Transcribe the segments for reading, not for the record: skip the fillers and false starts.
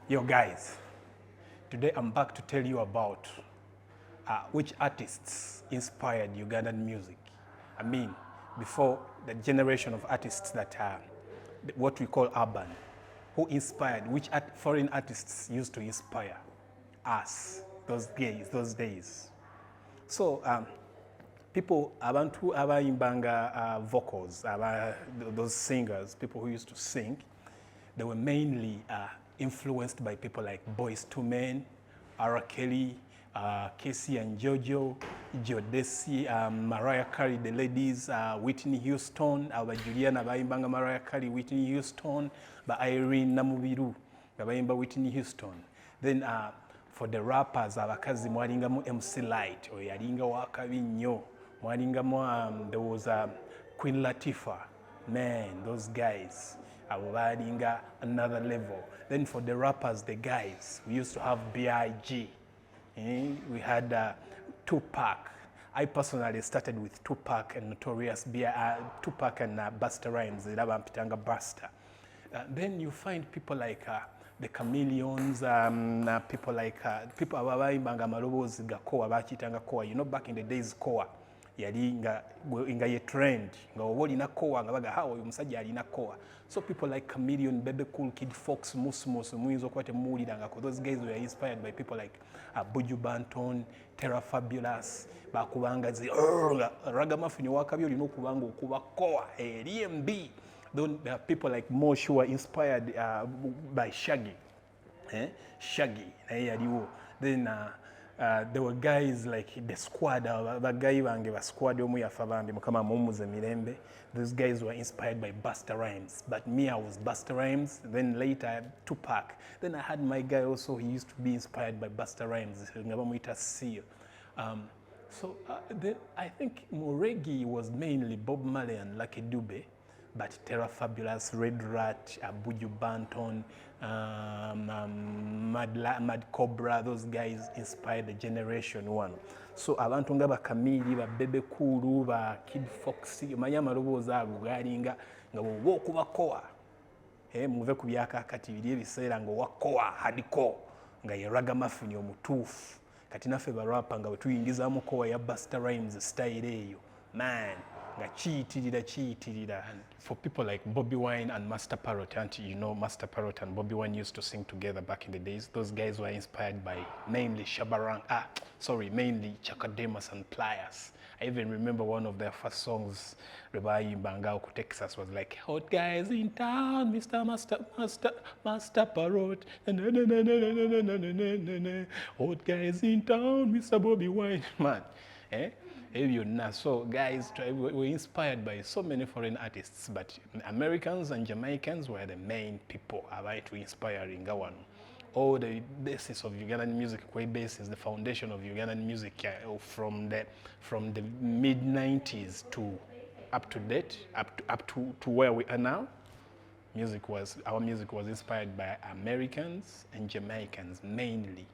Yo guys, today I'm back to tell you about which artists inspired Ugandan music. I mean, before the generation of artists that are what we call urban, who inspired, which foreign artists used to inspire us those days. So people, abantu abayimbanga vocals, those singers, people who used to sing, they were mainly influenced by people like Boyz II Men, R. Kelly, Casey and Jojo, Jodeci, Mariah Carey, the ladies, Whitney Houston, Juliana bayimbanga Mariah Carey, Whitney Houston, Irene Namubiru, bayimba Whitney Houston. Then for the rappers, abakazi mwalingamu MC Light, yalinga wakabi nnyo. Mwalingamu, there was Queen Latifah. Man, those guys are riding another level. Then for the rappers, the guys, we used to have B.I.G. We had Tupac. I personally started with Tupac and Notorious Tupac and Busta Rhymes, Pitanga Busta. Then you find people like the Chameleons, people like people abayimbanga amaloboozi ga Koa, bakiyitanga Koa. You know, back in the days, Koa yali nga ye trend nga oba olina Koa nga baga hawa oyo omusajja alina Koa. So people like Chameleon, Bebe Cool, Kid Fox, Musmos, muyinza okuba temuwulirangako. Those guys were inspired by people like Buju Banton, Terra Fabulous, bakubanga ragamuffin wakabi olina okubanga okuba Koa, LMB. Then there are people like Mosh who were inspired by Shaggy. Shaggy, naye yaliwo. Then there were guys like the Squad, bagayi bange ba Squad omu yafa bambi mukama mumuze mirembe. Those guys were inspired by Busta Rhymes, but me, I was Busta Rhymes. Then later Tupac. Then I had my guy also, he used to be inspired by Busta Rhymes. So then I think Reggae was mainly Bob Marley and Lucky Dube. But Terra Fabulous, Red Rat, Buju Banton, Mad Cobra, those guys inspired the generation one. So abantu nga ba Camille, ba Bebe Cool, ba Kid Foxy, manya amaloboozi ago galinga nga bw'oba okuba Koa. Muve ku byakakati biri ebiseera ng'owa Koa hardcore nga ye ragamuffin omutuufu. Kati naffe barapa nga bwe tuyingizaamu Koa ya Busta Rhymes style eyo. Man. And for people like Bobby Wine and Master Parrot, and you know Master Parrot and Bobby Wine used to sing together back in the days. Those guys were inspired by mainly mainly Chakademus and Pliers. I even remember one of their first songs, Rebai Bangao Texas, was like, "Hot guys in town, Mr. Master Parrot. Hot guys in town, Mr. Bobby Wine." Man, So guys were inspired by so many foreign artists, but Americans and Jamaicans were the main people about to inspiring one. All the basis of Ugandan music, basis, the foundation of Ugandan music from the mid-90s to up to date, up to where we are now. Our music was inspired by Americans and Jamaicans mainly.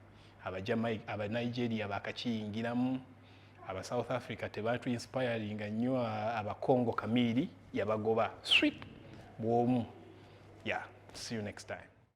Aba Nigeria bakachiyingiramu. Aba South Africa tebatu inspiring nnyo aba Congo Kamili yabagoba sweet bwomu. Yeah, see you next time.